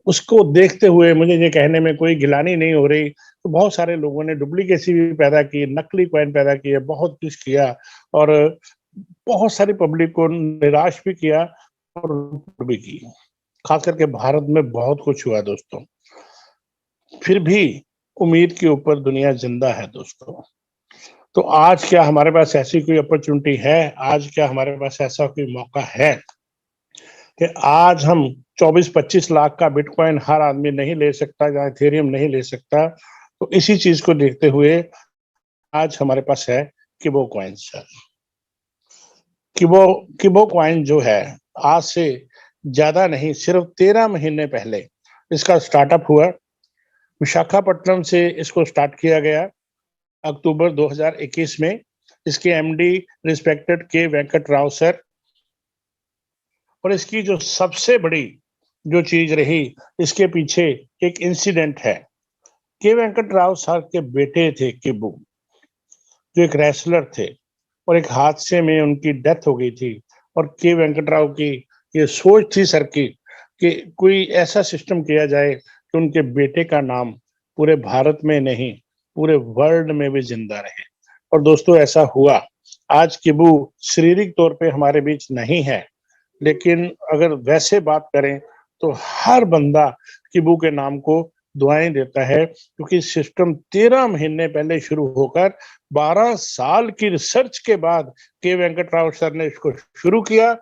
उसको देखते हुए मुझे ये कहने में कोई गिलानी नहीं हो रही, तो बहुत सारे लोगों ने डुप्लीकेसी भी पैदा की, नकली कॉइन पैदा किए, बहुत कुछ किया और बहुत सारी पब्लिक को निराश भी किया और लूट भी की। खास करके भारत में बहुत कुछ हुआ दोस्तों। फिर भी उम्मीद के ऊपर दुनिया जिंदा है दोस्तों। तो आज क्या हमारे पास ऐसी कोई अपॉर्चुनिटी है? आज क्या हमारे पास ऐसा कोई मौका है कि आज हम 24-25 लाख का बिटकॉइन हर आदमी नहीं ले सकता या इथेरियम नहीं ले सकता। तो इसी चीज को देखते हुए आज हमारे पास है किबो कॉइन सर। किबो किबो कॉइन जो है आज से ज्यादा नहीं, सिर्फ 13 महीने पहले इसका स्टार्टअप हुआ। विशाखापट्टनम से इसको स्टार्ट किया गया अक्टूबर 2021 में। इसके एमडी रिस्पेक्टेड के वेंकट राव सर। और इसकी जो सबसे बड़ी जो चीज रही, इसके पीछे एक इंसिडेंट है। के वेंकट राव सर के बेटे थे किबू, जो एक रेसलर थे और एक हादसे में उनकी डेथ हो गई थी। और के वेंकट राव की ये सोच थी सर की कि कोई ऐसा सिस्टम किया जाए कि उनके बेटे का नाम पूरे भारत में नहीं, पूरे वर्ल्ड में भी जिंदा रहे। और दोस्तों ऐसा हुआ। आज किबू शारीरिक तौर पे हमारे बीच नहीं है, लेकिन अगर वैसे बात करें तो हर बंदा किबू के नाम को दुआएं देता है, क्योंकि सिस्टम 13 महीने पहले शुरू होकर 12 साल की रिसर्च के बाद के वेंकट राव सर ने इसको शुरू किया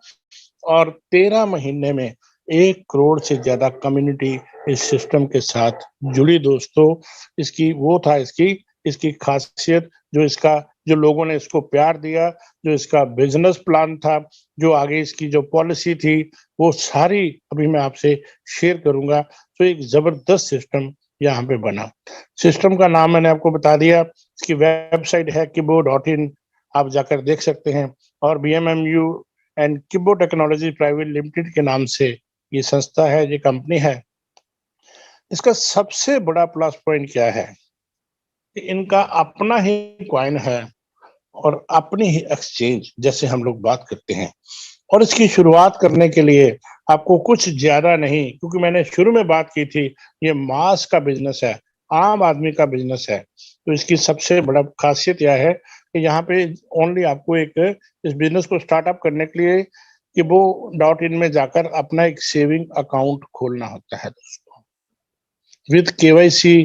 और 13 महीने में 1 करोड़ से ज्यादा कम्युनिटी इस सिस्टम के साथ जुड़ी दोस्तों। इसकी वो था इसकी इसकी खासियत, जो लोगों ने इसको प्यार दिया, जो इसका बिजनेस प्लान था, जो आगे इसकी जो पॉलिसी थी, वो सारी अभी मैं आपसे शेयर करूंगा। तो एक जबरदस्त सिस्टम यहाँ पे बना। सिस्टम का नाम मैंने आपको बता दिया। इसकी वेबसाइट है kibo.in, आप जाकर देख सकते हैं। और BMMU and किबो technology private limited के नाम से ये संस्था है, ये कंपनी है। इसका सबसे बड़ा प्लस पॉइंट क्या है कि इनका अपना ही कॉइन है और अपनी ही एक्सचेंज, जैसे हम लोग बात करते हैं। और इसकी शुरुआत करने के लिए आपको कुछ ज्यादा नहीं, क्योंकि मैंने शुरू में बात की थी ये मास का बिजनेस है, आम आदमी का बिजनेस है। तो इसकी सबसे बड़ा खासियत यह है कि यहाँ पे ओनली आपको एक इस बिजनेस को स्टार्टअप करने के लिए kibo.in में जाकर अपना एक सेविंग अकाउंट खोलना होता है दोस्तों, विद केवाईसी।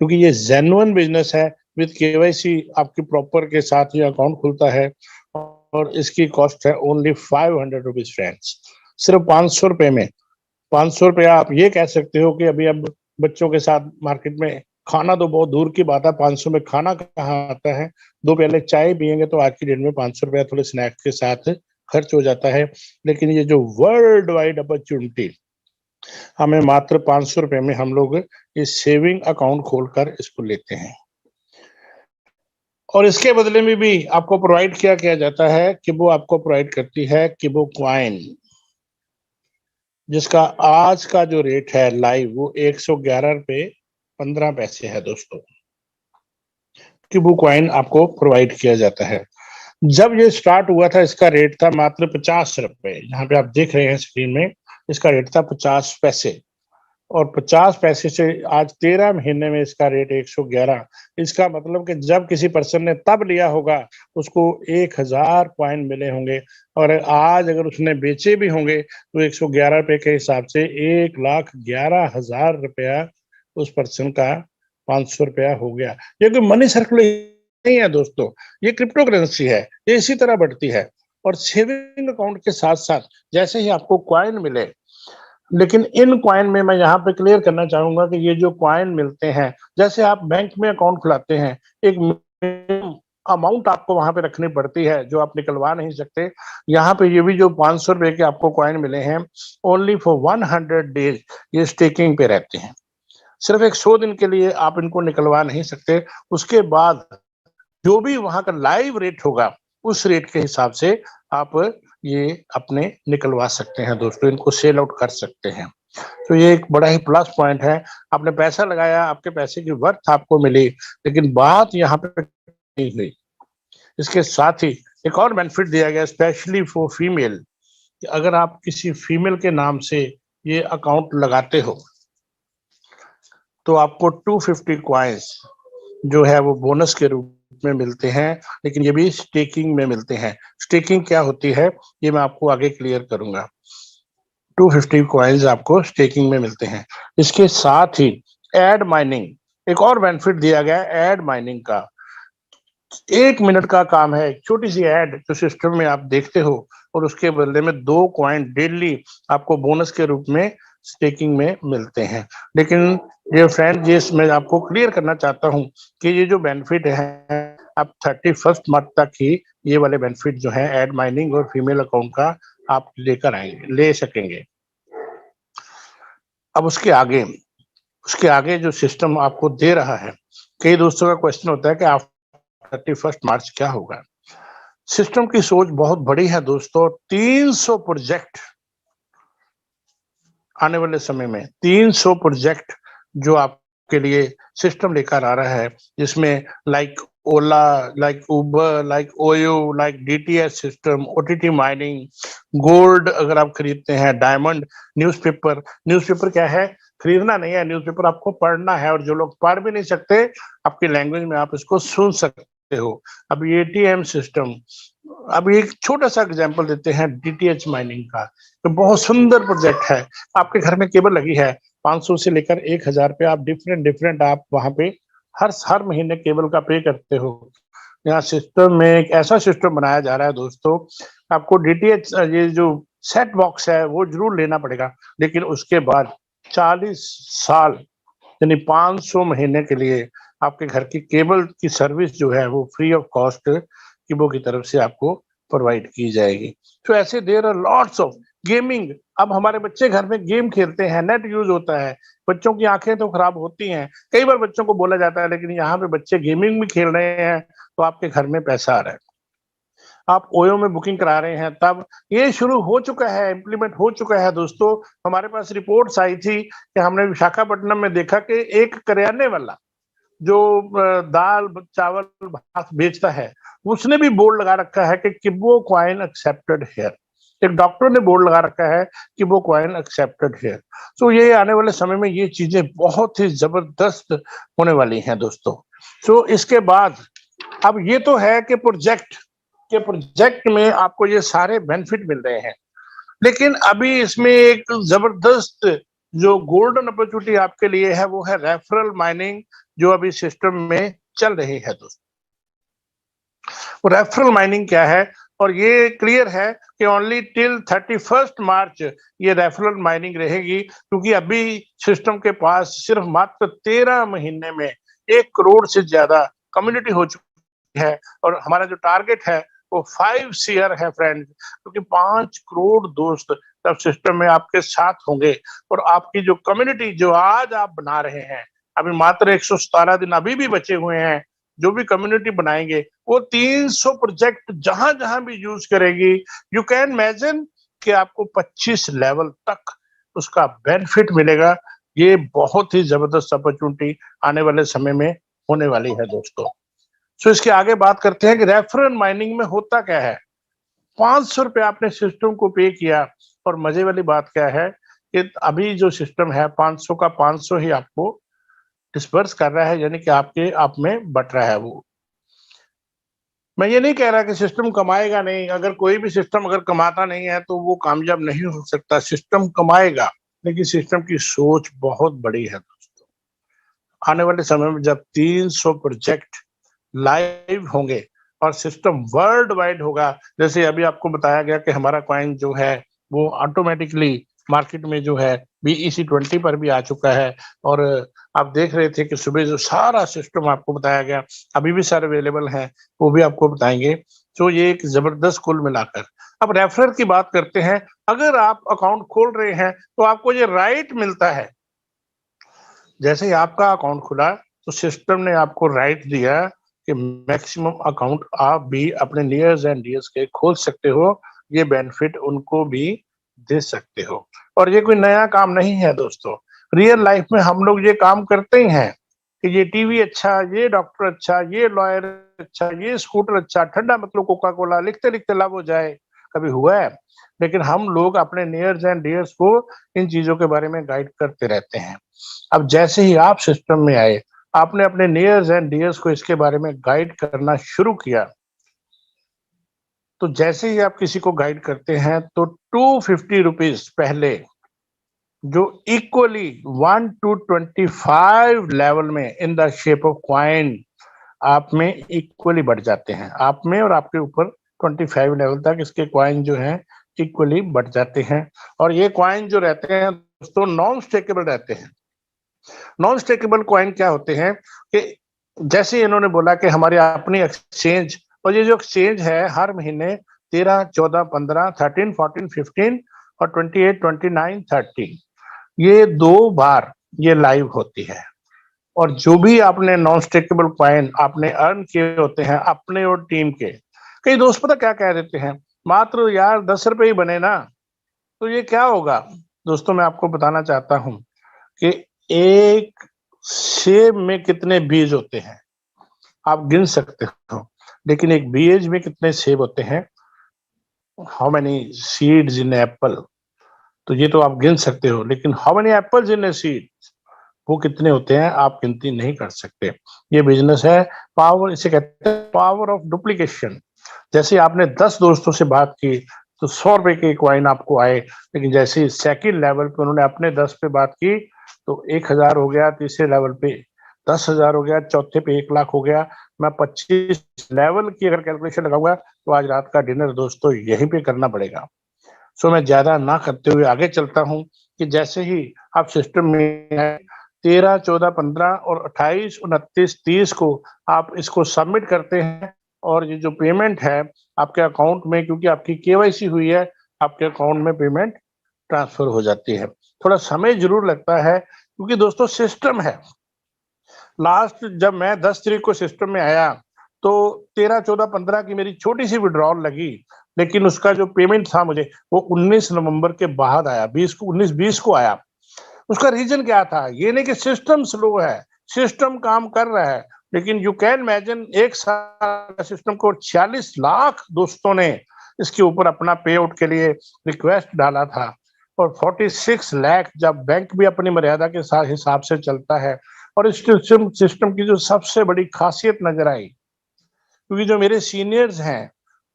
क्योंकि ये जेन्युइन बिजनेस है, विद केवाईसी आपकी प्रॉपर के साथ ये अकाउंट खुलता है। और इसकी कॉस्ट है ओनली 500 रुपीज फ्रेंड्स, सिर्फ 500 रुपए में। 500 रुपया आप ये कह सकते हो कि अभी अब बच्चों के साथ मार्केट में खाना तो बहुत दूर की बात है, 500 में खाना कहाँ आता है। 2 प्याले चाय पियेंगे तो आज की डेट में 500 रुपया थोड़े स्नैक्स के साथ खर्च हो जाता है। लेकिन ये जो वर्ल्ड वाइड अपॉर्चुनिटी, हमें मात्र 500 रुपए में हम लोग इस सेविंग अकाउंट खोलकर इसको लेते हैं। और इसके बदले में भी आपको प्रोवाइड किया जाता है कि वो आपको प्रोवाइड करती है किबो कॉइन, जिसका आज का जो रेट है लाइव वो 111 रुपए 15 पैसे है दोस्तों। किबो कॉइन आपको प्रोवाइड किया जाता है। जब ये स्टार्ट हुआ था इसका रेट था मात्र 50 रुपए। यहाँ पे आप देख रहे हैं स्क्रीन में, इसका रेट था 50 पैसे। और 50 पैसे से आज 13 महीने में इसका रेट 111। इसका मतलब कि जब किसी पर्सन ने तब लिया होगा उसको 1000 कॉइन मिले होंगे, और आज अगर उसने बेचे भी होंगे तो 111 रुपए के हिसाब से 1,11,000 रुपया उस पर्सन का 500 रुपया हो गया। ये कोई मनी सर्कुलेशन नहीं है दोस्तों, ये क्रिप्टो करेंसी है, ये इसी तरह बढ़ती है। और सेविंग अकाउंट के साथ साथ जैसे ही आपको कॉइन मिले, लेकिन इन कॉइन में मैं यहाँ पे क्लियर करना चाहूंगा कि ये जो कॉइन मिलते हैं, जैसे आप बैंक में अकाउंट खुलाते हैं, एक अमाउंट आपको वहां पे रखनी पड़ती है जो आप निकलवा नहीं सकते। यहाँ पे ये भी जो 500 रुपए के आपको कॉइन मिले हैं, ओनली फॉर 100 डेज ये स्टेकिंग पे रहते हैं। सिर्फ 100 दिन के लिए आप इनको निकलवा नहीं सकते। उसके बाद जो भी वहां का लाइव रेट होगा उस रेट के हिसाब से आप ये अपने निकलवा सकते हैं दोस्तों, इनको सेल आउट कर सकते हैं। तो ये एक बड़ा ही प्लस पॉइंट है। आपने पैसा लगाया, आपके पैसे की वर्थ आपको मिली, लेकिन बात यहाँ पे नहीं हुई। इसके साथ ही एक और बेनिफिट दिया गया स्पेशली फॉर फीमेल, कि अगर आप किसी फीमेल के नाम से ये अकाउंट लगाते हो तो आपको 250 कॉइन्स जो है वो बोनस के रूप में मिलते हैं, लेकिन ये भी स्टेकिंग में मिलते हैं। स्टेकिंग क्या होती है ये मैं आपको आगे क्लियर करूंगा। 250 कॉइन्स आपको स्टेकिंग में मिलते हैं। इसके साथ ही एड माइनिंग, एक और बेनिफिट दिया गया है एड माइनिंग का। 1 मिनट का काम है, छोटी सी ऐड जो सिस्टम में आप देखते हो, और उसके बदले में 2 कॉइन डेली आपको बोनस के रूप में स्टेकिंग में मिलते हैं। लेकिन ये फ्रेंड, ये मैं आपको क्लियर करना चाहता हूँ कि ये जो बेनिफिट है आप 31 मार्च तक ही ये वाले बेनिफिट जो है एड माइनिंग और फीमेल अकाउंट का आप लेकर आएंगे, ले सकेंगे। अब उसके आगे जो सिस्टम आपको दे रहा है, कई दोस्तों का क्वेश्चन होता है कि आप 31 मार्च क्या होगा। सिस्टम की सोच बहुत बड़ी है दोस्तों। 300 प्रोजेक्ट आने वाले समय में, 300 प्रोजेक्ट जो आपके लिए सिस्टम लेकर आ रहा है, जिसमें like Ola, like Uber, like OYO, like DTH system, OTT mining, gold अगर आप खरीदते हैं, डायमंड, न्यूज़पेपर क्या है, खरीदना नहीं है, न्यूज़पेपर आपको पढ़ना है, और जो लोग पढ़ भी नहीं सकते, आपकी लैंग्वेज में आप इसको सुन सकते हो। अब एटीएम सिस्टम, अब एक छोटा सा एग्जांपल देते हैं डीटीएच माइनिंग का, तो बहुत सुंदर प्रोजेक्ट है। आपके घर में केबल लगी है, 500 से लेकर 1000 पे आप डिफरेंट आप वहां पे हर महीने केबल का पे करते हो। यहाँ सिस्टम में एक ऐसा सिस्टम बनाया जा रहा है दोस्तों, आपको डीटीएच ये जो सेट बॉक्स है वो जरूर लेना पड़ेगा, लेकिन उसके बाद 40 साल यानी 500 महीने के लिए आपके घर की केबल की सर्विस जो है वो फ्री ऑफ कॉस्ट कीबो की तरफ से आपको प्रोवाइड की जाएगी। तो ऐसे there are lots of gaming. अब हमारे बच्चे घर में गेम खेलते हैं, नेट यूज होता है, बच्चों की आंखें तो खराब होती हैं, कई बार बच्चों को बोला जाता है, लेकिन यहाँ पे बच्चे गेमिंग भी खेल रहे हैं तो आपके घर में पैसा आ रहा है। आप ओयो में बुकिंग करा रहे हैं, तब ये शुरू हो चुका है, इम्प्लीमेंट हो चुका है दोस्तों। हमारे पास रिपोर्ट्स आई थी कि हमने विशाखापट्टनम में देखा कि एक करियाने वाला जो दाल चावल भात बेचता है, उसने भी बोर्ड लगा रखा है कि किबो कॉइन एक्सेप्टेड हेयर। एक डॉक्टर ने बोर्ड लगा रखा है कि वो कॉइन एक्सेप्टेड हेयर। तो ये आने वाले समय में ये चीजें बहुत ही जबरदस्त होने वाली हैं दोस्तों। तो इसके बाद अब ये तो है कि प्रोजेक्ट में आपको ये सारे बेनिफिट मिल रहे हैं, लेकिन अभी इसमें एक जबरदस्त जो गोल्डन अपॉर्चुनिटी आपके लिए है वो है रेफरल माइनिंग, जो अभी सिस्टम में चल रही है दोस्तों। रेफरल माइनिंग क्या है, और ये क्लियर है कि ओनली टिल 31 मार्च ये रेफरल माइनिंग रहेगी, क्योंकि अभी सिस्टम के पास सिर्फ मात्र 13 महीने में 1 करोड़ से ज्यादा कम्युनिटी हो चुकी है, और हमारा जो टारगेट है वो 5 ईयर है फ्रेंड, क्योंकि 5 करोड़ दोस्त तब सिस्टम में आपके साथ होंगे, और आपकी जो कम्युनिटी जो आज आप बना रहे हैं, अभी मात्र 117 दिन अभी भी बचे हुए हैं, जो भी कम्युनिटी बनाएंगे वो 300 प्रोजेक्ट जहां जहां भी यूज करेगी, यू कैन इमेजिन कि आपको 25 लेवल तक उसका बेनिफिट मिलेगा। ये बहुत ही जबरदस्त अपॉर्चुनिटी आने वाले समय में होने वाली है दोस्तों। सो इसके आगे बात करते हैं कि रेफरल माइनिंग में होता क्या है। 500 रुपए आपने सिस्टम को पे किया, और मजे वाली बात क्या है कि अभी जो सिस्टम है 500 का 500 ही आपको डिस्पर्स कर रहा है, यानी कि आपके आप में बट रहा है वो। मैं ये नहीं कह रहा कि सिस्टम कमाएगा नहीं, अगर कोई भी सिस्टम अगर कमाता नहीं है तो वो कामयाब नहीं हो सकता, सिस्टम कमाएगा, लेकिन सिस्टम की सोच बहुत बड़ी है दोस्तों। आने वाले समय में जब 300 प्रोजेक्ट लाइव होंगे और सिस्टम वर्ल्ड वाइड होगा, जैसे अभी आपको बताया गया कि हमारा कॉइन जो है वो ऑटोमेटिकली मार्केट में जो है BEC20 पर भी आ चुका है, और आप देख रहे थे कि सुबह जो सारा सिस्टम आपको बताया गया, अभी भी सारे अवेलेबल हैं, वो भी आपको बताएंगे। तो ये एक जबरदस्त कुल मिलाकर। अब रेफरल की बात करते हैं। अगर आप अकाउंट खोल रहे हैं तो आपको ये राइट मिलता है, जैसे ही आपका अकाउंट खुला तो सिस्टम ने आपको राइट दिया कि मैक्सिमम अकाउंट आप भी अपने नियर्स एंड डियर्स के खोल सकते हो, ये बेनिफिट उनको भी दे सकते हो। और ये कोई नया काम नहीं है दोस्तों, रियल लाइफ में हम लोग ये काम करते ही हैं कि ये टीवी अच्छा, ये डॉक्टर अच्छा, ये लॉयर अच्छा, ये स्कूटर अच्छा, ठंडा मतलब कोका कोला, लिखते लिखते लाभ हो जाए, कभी हुआ है? लेकिन हम लोग अपने नियर्स एंड डियर्स को इन चीजों के बारे में गाइड करते रहते हैं। अब जैसे ही आप सिस्टम में आए, आपने अपने नियर्स एंड डियर्स को इसके बारे में गाइड करना शुरू किया, तो जैसे ही आप किसी को गाइड करते हैं तो 250 रुपीज पहले, जो इक्वली 1 to 25 लेवल में in the shape of coin आप में इक्वली बढ़ जाते हैं। आप में और आपके ऊपर 25 लेवल तक इसके कॉइन जो हैं इक्वली बढ़ जाते हैं। और ये कॉइन जो रहते हैं दोस्तों नॉन स्टेकेबल रहते हैं। नॉन स्टेकेबल कॉइन क्या होते हैं कि जैसे इन्होंने बोला कि हमारी अपनी एक्सचेंज, और ये जो एक्सचेंज है हर महीने 13, 14, 15, 13, 14, 15 और 28, 29, 30 ये 2 बार ये लाइव होती है। और जो भी आपने नॉन स्टेकेबल कॉइन आपने अर्न किए होते हैं अपने और टीम के, कई दोस्त पता क्या कह देते हैं, मात्र यार 10 रुपए ही बने ना, तो ये क्या होगा? दोस्तों मैं आपको बताना चाहता हूं कि एक सेब में कितने बीज होते हैं आप गिन सकते हो, लेकिन एक बीज में कितने सेब होते हैं? How many seeds in Apple? तो ये तो आप गिन सकते हो, लेकिन how many apples in a seed, वो कितने होते हैं आप गिनती नहीं कर सकते। ये बिजनेस है पावर, इसे कहते हैं पावर ऑफ डुप्लीकेशन। जैसे आपने 10 दोस्तों से बात की तो 100 रुपए के कॉइन आपको आए, लेकिन जैसे सेकंड लेवल पे उन्होंने अपने 10 पे बात की तो 1000 हो गया, तीसरे लेवल पे 10,000 हो गया, चौथे पे 1 लाख हो गया। मैं 25 लेवल की अगर कैलकुलेशन लगाऊंगा तो आज रात का डिनर दोस्तों यहीं पे करना पड़ेगा। सो मैं ज्यादा ना करते हुए आगे चलता हूं कि जैसे ही आप सिस्टम में 13, 14, 15 और 28, 29, 30 को आप इसको सबमिट करते हैं और ये जो पेमेंट है आपके अकाउंट में, क्योंकि आपकी केवाईसी हुई है, आपके अकाउंट में पेमेंट ट्रांसफर हो जाती है। थोड़ा समय जरूर लगता है क्योंकि दोस्तों सिस्टम है। लास्ट जब मैं 10 तारीख को सिस्टम में आया तो 13, 14, 15 की मेरी छोटी सी विड्रॉल लगी, लेकिन उसका जो पेमेंट था मुझे वो 19 नवंबर के बाद आया, 19-20 को आया। उसका रीजन क्या था? ये नहीं कि सिस्टम स्लो है, सिस्टम काम कर रहा है, लेकिन यू कैन इमेजिन एक साल सिस्टम को 46 लाख दोस्तों ने इसके ऊपर अपना पे आउट के लिए रिक्वेस्ट डाला था। और 46 लाख जब बैंक भी अपनी मर्यादा के साथ हिसाब से चलता है। और इस सिस्टम की जो सबसे बड़ी खासियत नजर आई, क्योंकि जो मेरे सीनियर्स हैं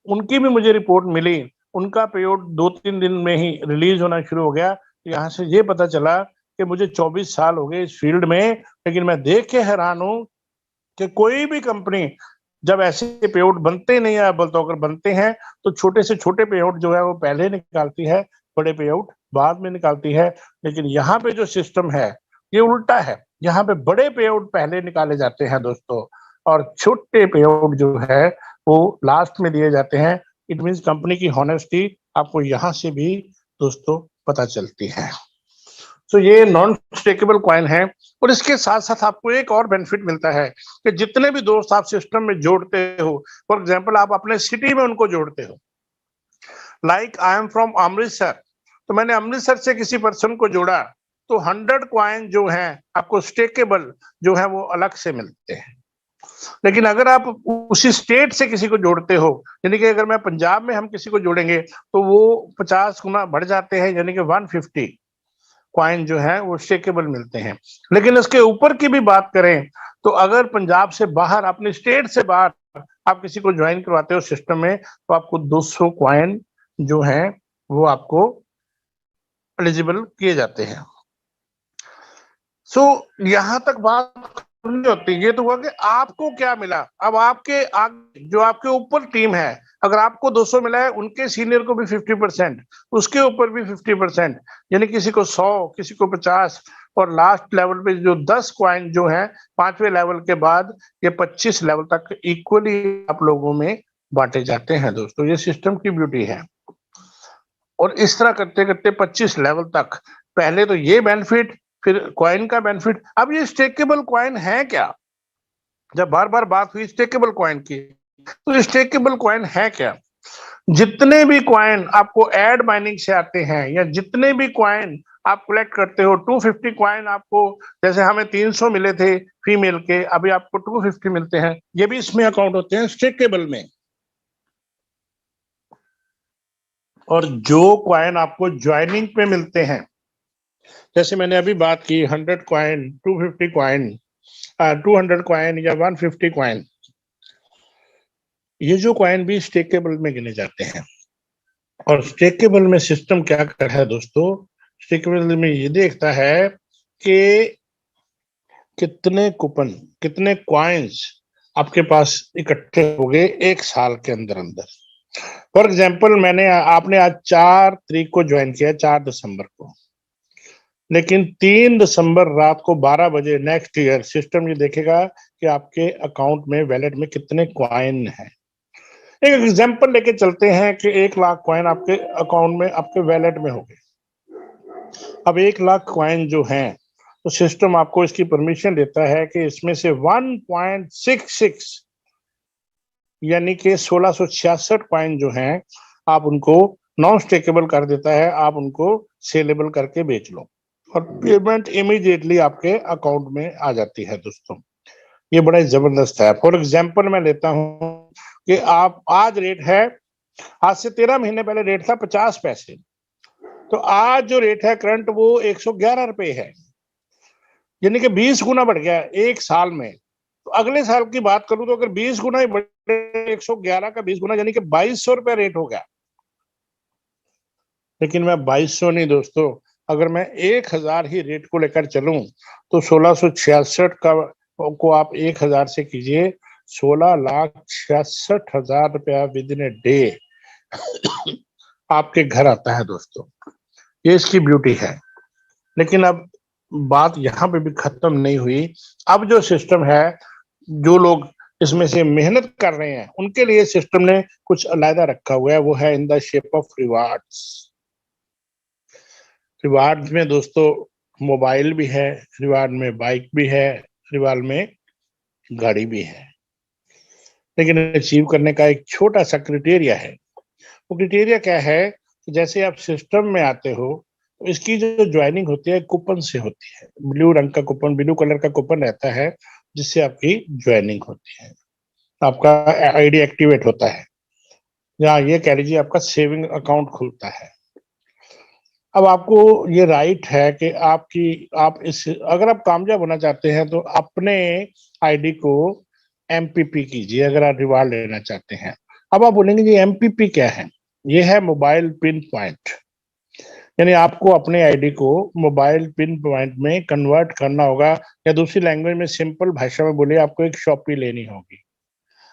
उनकी भी मुझे रिपोर्ट मिली, उनका पे आउट 2-3 दिन में ही रिलीज होना शुरू हो गया। यहाँ से ये पता चला कि मुझे 24 साल हो गए इस फील्ड में, लेकिन मैं देख के हैरान हूं कि कोई भी कंपनी जब ऐसे पे आउट बनते नहीं है, बोलते अगर बनते हैं तो छोटे से छोटे पे आउट जो है वो पहले निकालती है, बड़े पे आउट बाद में निकालती है। लेकिन यहाँ पे जो सिस्टम है ये उल्टा है, यहाँ पे बड़े पे आउट पहले निकाले जाते हैं दोस्तों, और छोटे पे आउट जो है वो लास्ट में दिए जाते हैं। इट मीन्स कंपनी की हॉनेस्टी आपको यहाँ से भी दोस्तों पता चलती है। तो ये नॉन स्टेकेबल कॉइन है। और इसके साथ साथ आपको एक और बेनिफिट मिलता है कि जितने भी दोस्त आप सिस्टम में जोड़ते हो, फॉर एग्जांपल आप अपने सिटी में उनको जोड़ते हो, like I am from Amritsar, तो मैंने अमृतसर से किसी पर्सन को जोड़ा तो 100 कॉइन जो है आपको स्टेकेबल जो है वो अलग से मिलते हैं। लेकिन अगर आप उसी स्टेट से किसी को जोड़ते हो, यानी कि अगर मैं पंजाब में हम किसी को जोड़ेंगे तो वो 50 गुना बढ़ जाते हैं, यानी कि 150 कॉइन जो है वो स्टेकेबल मिलते हैं। लेकिन इसके ऊपर की भी बात करें तो अगर पंजाब से बाहर अपने स्टेट से बाहर आप किसी को ज्वाइन करवाते हो सिस्टम में तो आपको 200 कॉइन जो है वो आपको एलिजिबल किए जाते हैं। सो यहाँ तक बात नहीं होती, ये तो हुआ कि आपको क्या मिला। अब आपके आगे जो आपके ऊपर टीम है, अगर आपको 200 मिला है उनके सीनियर को भी 50%, उसके ऊपर भी 50%, यानी किसी को 100, किसी को 50, और लास्ट लेवल पे जो 10 कॉइन जो है 5वें लेवल के बाद ये 25 लेवल तक इक्वली आप लोगों में बांटे जाते हैं दोस्तों। ये सिस्टम की ब्यूटी है। और इस तरह करते करते 25 लेवल तक, पहले तो ये बेनिफिट, फिर कॉइन का बेनिफिट। अब ये स्टेकेबल कॉइन है क्या? जब बार बार बात हुई स्टेकेबल कॉइन की, तो स्टेकेबल कॉइन है क्या? जितने भी कॉइन आपको एड माइनिंग से आते हैं या जितने भी कॉइन आप कलेक्ट करते हो, 250 कॉइन आपको, जैसे हमें 300 मिले थे फीमेल के, अभी आपको 250 मिलते हैं, ये भी इसमें अकाउंट होते हैं स्टेकेबल में। और जो कॉइन आपको ज्वाइनिंग पे मिलते हैं, जैसे मैंने अभी बात की 100 कॉइन, 250 कॉइन, 200 कॉइन या 150 कॉइन, ये जो कॉइन भी स्टेकेबल में गिने जाते हैं। और स्टेकेबल में सिस्टम क्या कर है दोस्तों, स्टेकेबल में ये देखता है कि कितने कूपन, कितने कॉइन्स आपके पास इकट्ठे हो गए एक साल के अंदर अंदर। फॉर एग्जाम्पल आपने आज 4 तारीख को ज्वाइन किया, 4 दिसंबर को, लेकिन 3 दिसंबर रात को 12 बजे नेक्स्ट ईयर सिस्टम ये देखेगा कि आपके अकाउंट में, वैलेट में कितने कॉइन हैं। एक एग्जाम्पल लेके चलते हैं कि 1 लाख कॉइन आपके अकाउंट में, आपके वैलेट में हो गए। अब 1 लाख कॉइन जो हैं, तो सिस्टम आपको इसकी परमिशन देता है कि इसमें से 1.66 यानी कि 1666 कॉइन जो हैं, आप उनको नॉन स्टेकेबल कर देता है, आप उनको सेलेबल करके बेच लो और पेमेंट इमीडिएटली आपके अकाउंट में आ जाती है दोस्तों। ये बड़ा जबरदस्त है। फॉर एग्जाम्पल मैं लेता हूं कि आप आज रेट है, आज से 13 महीने पहले रेट था 50 पैसे, तो आज जो रेट है करंट वो 111 रुपए है, यानी कि 20 गुना बढ़ गया एक साल में। तो अगले साल की बात करूं तो अगर 20 गुना ही बढ़े, 111 का 20 गुना यानी कि 2200 रुपया रेट हो गया। लेकिन मैं 2200 नहीं दोस्तों, अगर मैं 1000 ही रेट को लेकर चलूं तो 1666 का को आप 1000 से कीजिए, 16,66,000 रुपया विद इन ए डे आपके घर आता है दोस्तों। ये इसकी ब्यूटी है। लेकिन अब बात यहाँ पे भी खत्म नहीं हुई। अब जो सिस्टम है, जो लोग इसमें से मेहनत कर रहे हैं उनके लिए सिस्टम ने कुछ अलग रखा हुआ है, वो है in the shape of rewards. Reward में दोस्तों मोबाइल भी है, रिवार्ड में बाइक भी है, रिवार्ड में गाड़ी भी है। लेकिन अचीव करने का एक छोटा सा क्राइटेरिया है। वो क्राइटेरिया क्या है कि जैसे आप सिस्टम में आते हो तो इसकी जो ज्वाइनिंग होती है कूपन से होती है। ब्लू रंग का कूपन, ब्लू कलर का कूपन रहता है जिससे आपकी ज्वाइनिंग होती है, आपका आईडी एक्टिवेट होता है, या ये कह लीजिए आपका सेविंग अकाउंट खुलता है। अब आपको ये राइट है कि आप इस अगर आप कामयाब होना चाहते हैं तो अपने आईडी को एमपीपी कीजिए अगर आप रिवार्ड लेना चाहते हैं। अब आप बोलेंगे जी एमपीपी क्या है? ये है मोबाइल पिन पॉइंट, यानी आपको अपने आईडी को मोबाइल पिन पॉइंट में कन्वर्ट करना होगा, या दूसरी लैंग्वेज में सिंपल भाषा में बोलिए आपको एक शॉपी लेनी होगी।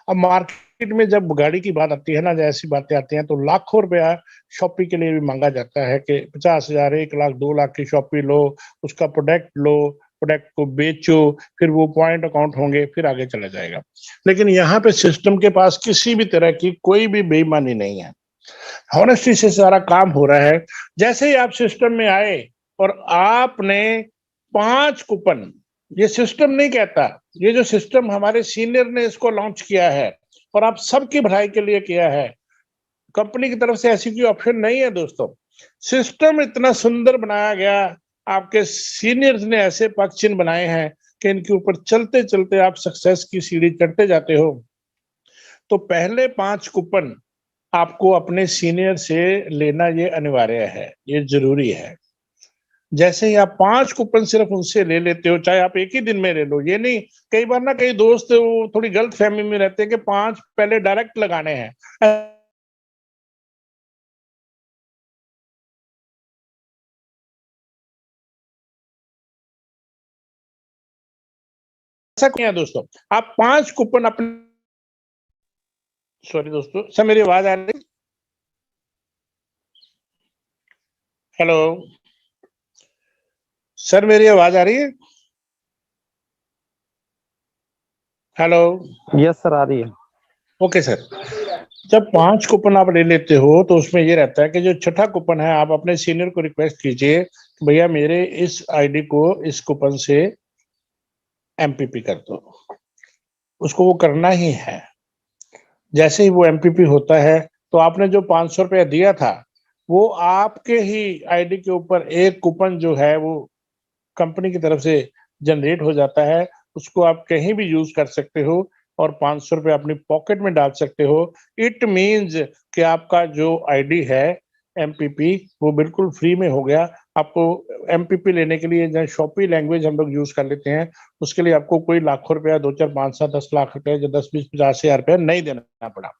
अब मार्केट में जब गाड़ी की बात आती है ना, जैसी बातें आती हैं, तो लाखों रुपया शॉपी के लिए भी मांगा जाता है कि 50,000, 1 लाख, 2 लाख की शॉपी लो, उसका प्रोडक्ट लो, प्रोडक्ट को बेचो, फिर वो पॉइंट अकाउंट होंगे, फिर आगे चला जाएगा। लेकिन यहाँ पे सिस्टम के पास किसी भी तरह की कोई भी बेईमानी नहीं है, हॉनेस्टी से सारा काम हो रहा है। जैसे ही आप सिस्टम में आए और आपने 5 कूपन, ये सिस्टम नहीं कहता, ये जो सिस्टम हमारे सीनियर ने इसको लॉन्च किया है और आप सबकी भलाई के लिए किया है, कंपनी की तरफ से ऐसी कोई ऑप्शन नहीं है दोस्तों। सिस्टम इतना सुंदर बनाया गया, आपके सीनियर्स ने ऐसे पग चिन्ह बनाए हैं कि इनके ऊपर चलते चलते आप सक्सेस की सीढ़ी चढ़ते जाते हो। तो पहले 5 कूपन आपको अपने सीनियर से लेना ये अनिवार्य है, ये जरूरी है। जैसे ही आप 5 कूपन सिर्फ उनसे ले लेते हो, चाहे आप एक ही दिन में ले लो, ये नहीं, कई बार ना कई दोस्त वो थोड़ी गलत फहमी में रहते हैं कि 5 पहले डायरेक्ट लगाने हैं। ऐसा क्या है दोस्तों, आप 5 कूपन अपने, सॉरी दोस्तों, सर मेरी आवाज आ रही? हेलो सर, मेरी आवाज आ रही है? हेलो, यस सर, आ रही है। Okay sir. जब 5 कूपन आप ले लेते हो तो उसमें ये रहता है कि जो छठा कूपन है आप अपने सीनियर को रिक्वेस्ट कीजिए कि भैया मेरे इस आईडी को इस कूपन से एमपीपी कर दो। उसको वो करना ही है। जैसे ही वो एमपीपी होता है तो आपने जो 500 रुपया दिया था वो आपके ही आईडी के ऊपर एक कूपन जो है वो कंपनी की तरफ से जनरेट हो जाता है। उसको आप कहीं भी यूज कर सकते हो और 500 रुपये अपनी पॉकेट में डाल सकते हो। इट मीन्स कि आपका जो आईडी है एमपीपी वो बिल्कुल फ्री में हो गया। आपको एमपीपी लेने के लिए, जहाँ शॉपी लैंग्वेज हम लोग यूज कर लेते हैं, उसके लिए आपको कोई लाखों रुपया, 2 4 5 7 10 लाख रुपए, या 10 20 50 हजार रुपया नहीं देना पड़ा।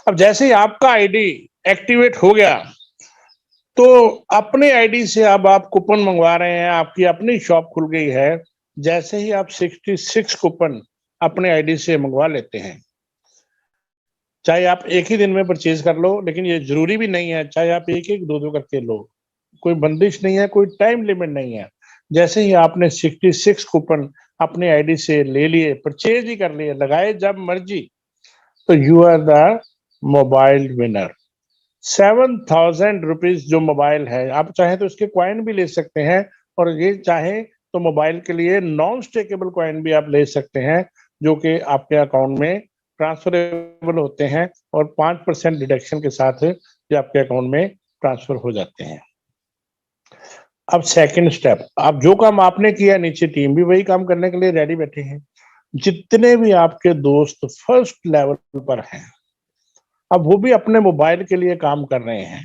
अब जैसे ही आपका आईडी एक्टिवेट हो गया, तो अपने आईडी से अब आप कूपन मंगवा रहे हैं, आपकी अपनी शॉप खुल गई है। जैसे ही आप 66 कूपन अपने आईडी से मंगवा लेते हैं, चाहे आप एक ही दिन में परचेज कर लो, लेकिन ये जरूरी भी नहीं है, चाहे आप एक एक दो दो करके लो, कोई बंदिश नहीं है, कोई टाइम लिमिट नहीं है। जैसे ही आपने 66 कूपन अपने आईडी से ले लिए, परचेज ही कर लिए, लगाए जब मर्जी, तो you are the mobile winner. 7,000 rupees जो मोबाइल है, आप चाहे तो इसके कॉइन भी ले सकते हैं, और ये चाहे तो मोबाइल के लिए नॉन स्टेकेबल कॉइन भी आप ले सकते हैं, जो कि आपके अकाउंट में ट्रांसफरेबल होते हैं, और 5% डिडक्शन के साथ ये आपके अकाउंट में ट्रांसफर हो जाते हैं। अब सेकंड स्टेप, आप जो काम आपने किया, नीचे टीम भी वही काम करने के लिए रेडी बैठे हैं। जितने भी आपके दोस्त फर्स्ट लेवल पर हैं, अब वो भी अपने मोबाइल के लिए काम कर रहे हैं,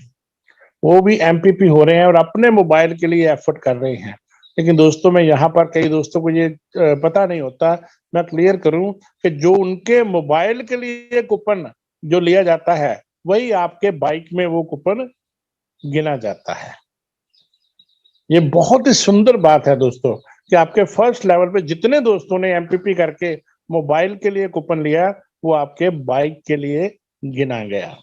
वो भी एमपीपी हो रहे हैं और अपने मोबाइल के लिए एफर्ट कर रहे हैं। लेकिन दोस्तों, मैं यहाँ पर कई दोस्तों को ये पता नहीं होता, मैं क्लियर करूं कि जो उनके मोबाइल के लिए कूपन जो लिया जाता है, वही आपके बाइक में वो कूपन गिना जाता है। ये बहुत ही सुंदर बात है दोस्तों, कि आपके फर्स्ट लेवल पे जितने दोस्तों ने एमपीपी करके मोबाइल के लिए कूपन लिया, वो आपके बाइक के लिए गिना गया।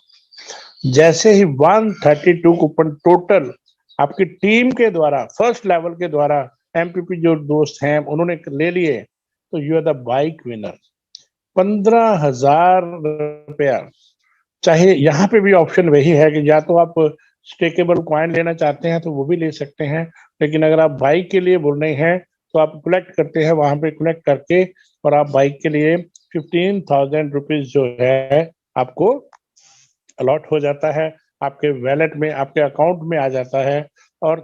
जैसे ही 132 कूपन टोटल आपकी टीम के द्वारा, फर्स्ट लेवल के द्वारा एमपीपी जो दोस्त हैं उन्होंने ले लिए, तो you are the bike winner. 15,000 रुपया। चाहे यहाँ पे भी ऑप्शन वही है कि या तो आप स्टेकेबल कॉइन लेना चाहते हैं तो वो भी ले सकते हैं, लेकिन अगर आप बाइक के लिए बोल रहे हैं तो आप कलेक्ट करते हैं, वहां पे कलेक्ट करके, और आप बाइक के लिए 15,000 रुपीज जो है आपको अलॉट हो जाता है, आपके वैलेट में, आपके अकाउंट में आ जाता है। और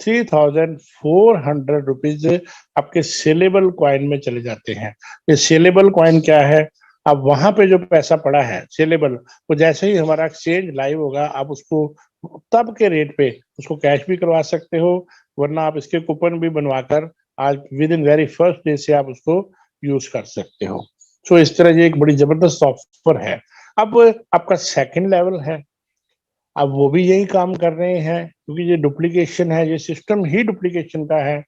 3,400 रुपीज आपके सेलेबल कॉइन में चले जाते हैं। ये सेलेबल कॉइन क्या है? अब वहां पे जो पैसा पड़ा है सेलेबल, वो जैसे ही हमारा एक्सचेंज लाइव होगा, आप उसको तब के रेट पे उसको कैश भी करवा सकते हो, वरना आप इसके कूपन भी बनवाकर आज with in very first day से आप उसको यूज कर सकते हो। सो इस तरह ये एक बड़ी जबरदस्त ऑफर है। अब आपका सेकंड लेवल है, अब वो भी यही काम कर रहे हैं, क्योंकि ये डुप्लीकेशन है, ये सिस्टम ही डुप्लीकेशन का है।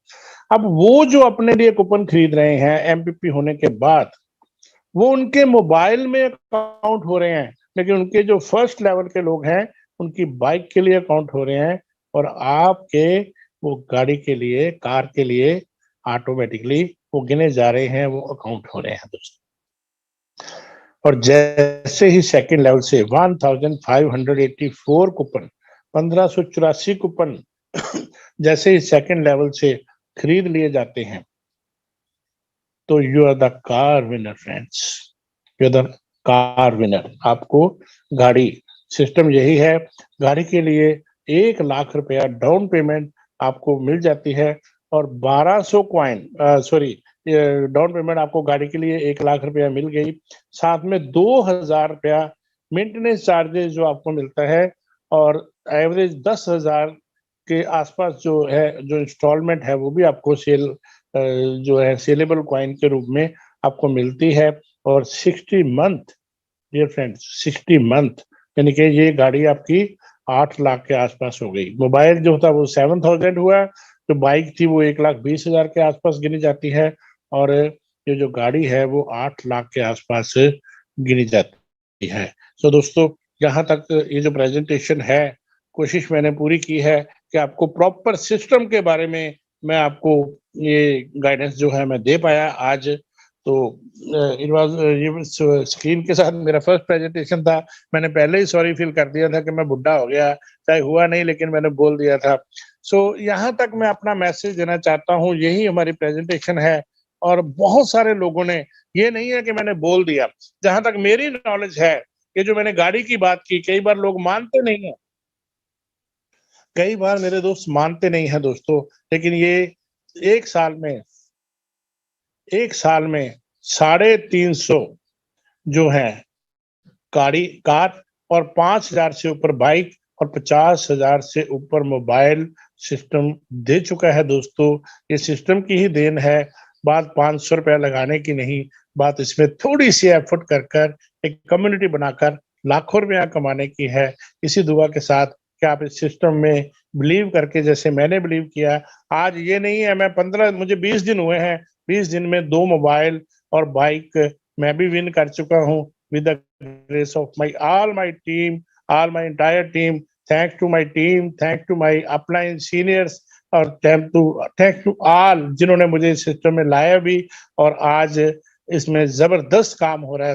अब वो जो अपने लिए कूपन खरीद रहे हैं एमपीपी होने के बाद, वो उनके मोबाइल में अकाउंट हो रहे हैं, लेकिन उनके जो फर्स्ट लेवल के लोग हैं, उनकी बाइक के लिए अकाउंट हो रहे हैं, और आपके वो गाड़ी के लिए, कार के लिए ऑटोमेटिकली वो गिने जा रहे हैं, वो अकाउंट हो रहे हैं दोस्तों। और जैसे ही सेकंड लेवल से 1584 कूपन, 1584 कूपन जैसे ही सेकंड लेवल से खरीद लिए जाते हैं, तो you are the car winner friends, you are the car winner. आपको गाड़ी, सिस्टम यही है, गाड़ी के लिए 1 लाख रुपया डाउन पेमेंट आपको मिल जाती है, और 1200 कॉइन, सॉरी, डाउन पेमेंट आपको गाड़ी के लिए 1 लाख रुपया मिल गई, साथ में 2,000 रुपया मेंटेनेंस चार्जेस जो आपको मिलता है, और एवरेज 10,000 के आसपास जो है, जो इंस्टॉलमेंट है, वो भी आपको जो है सेलेबल कॉइन के रूप में आपको मिलती है। और 60 मंथ, डियर फ्रेंड्स, 60 मंथ, यानी कि ये गाड़ी आपकी 8 लाख के आसपास हो गई। मोबाइल जो था वो 7,000 हुआ, जो बाइक थी वो 1,20,000 के आसपास गिनी जाती है, और ये जो गाड़ी है वो 8 लाख के आसपास गिनी जाती है। तो दोस्तों, यहाँ तक ये जो प्रेजेंटेशन है, कोशिश मैंने पूरी की है कि आपको प्रॉपर सिस्टम के बारे में मैं आपको ये गाइडेंस जो है मैं दे पाया आज। तो इट वाज, ये स्क्रीन के साथ मेरा फर्स्ट प्रेजेंटेशन था। मैंने पहले ही सॉरी फील कर दिया था कि मैं बुढ़ा हो गया, चाहे हुआ नहीं, लेकिन मैंने बोल दिया था। सो यहाँ तक मैं अपना मैसेज देना चाहता हूँ, यही हमारी प्रेजेंटेशन है। और बहुत सारे लोगों ने, ये नहीं है कि मैंने बोल दिया, जहां तक मेरी नॉलेज है, ये जो मैंने गाड़ी की बात की, कई बार लोग मानते नहीं है, कई बार मेरे दोस्त मानते नहीं है दोस्तों, लेकिन ये एक साल में, एक साल में 350 जो है गाड़ी, कार, और 5,000 से ऊपर बाइक और 50,000 से ऊपर मोबाइल सिस्टम दे चुका है दोस्तों। ये सिस्टम की ही देन है, बात ₹500 लगाने की नहीं, बात इसमें थोड़ी-सी एफर्ट कर एक कम्युनिटी बनाकर लाखों रुपया कमाने की है। इसी दुआ के साथ कि आप इस सिस्टम में बिलीव करके जैसे मैंने बिलीव किया, आज ये नहीं है मैं 15 मुझे 20 दिन हुए हैं, 20 दिन में 2 मोबाइल और बाइक मैं भी विन कर चुका हूँ with the grace of my team, all my entire team. Thanks to my team, thanks to my upline seniors और थैंक्स टू ऑल जिन्होंने मुझे इस सिस्टम में लाया भी और आज इसमें ज़बरदस्त काम हो रहा है।